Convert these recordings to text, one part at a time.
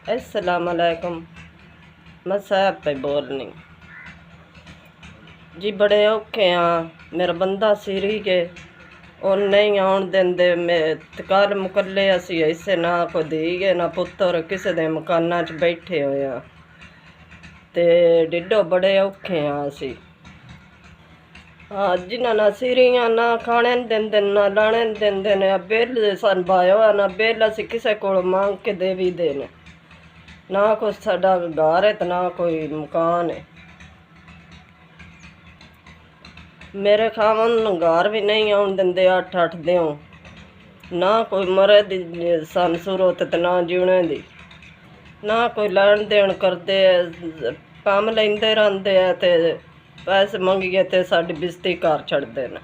अस्सलाम वालेकुम। मैं साहब पे बोलनी जी। बड़े औखे हाँ, मेरा बंदा सीरी के और नहीं आउन देंदे। कल मुकले असी ऐसे ना कोई दी गए ना पुत्तर किसी दे मकाना च बैठे हुए हाँ ते डिडो बड़े औखे हाँ असी। हाँ, जिन्हां ना सीरियां ना खाने देंदे ना लाने देंदे ने। बिल सन पाया हुआ ना बिल असी किसी को मांग के दे भी देने। ना कोई साडा घर है तो ना कोई मकान है। मेरे खावन घर भी नहीं आउन देंदे 8-8 दिनों। ना कोई मरे दी सन सूरत ते ना जीने दी। ना कोई लैन देन करदे, कम लेंदे रहिंदे ते पैसे मंगिए ते साडी बेइज्जती कर छड़दे ने।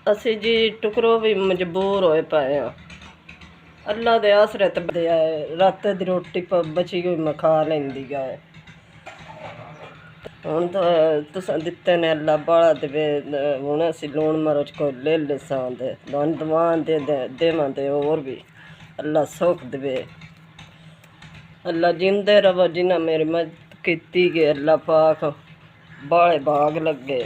असी जी टुकरो भी मजबूर होए पाए हाँ। अल्लाह दे आसरे ते रात दी रोटी बची हुई मैं खा लैंदी है। हुण तो तुसां दित्ते ने अल्लाह बाड़ा देवे। हुण असी लून मरच कोई ले लेसां ते दुआं देवां ते होर भी अल्लाह सुख देवे। अल्लाह जिंदे रवो। जिन्हां मेरी मदद कीती गै अल्लाह पाक बाड़े भाग लगे।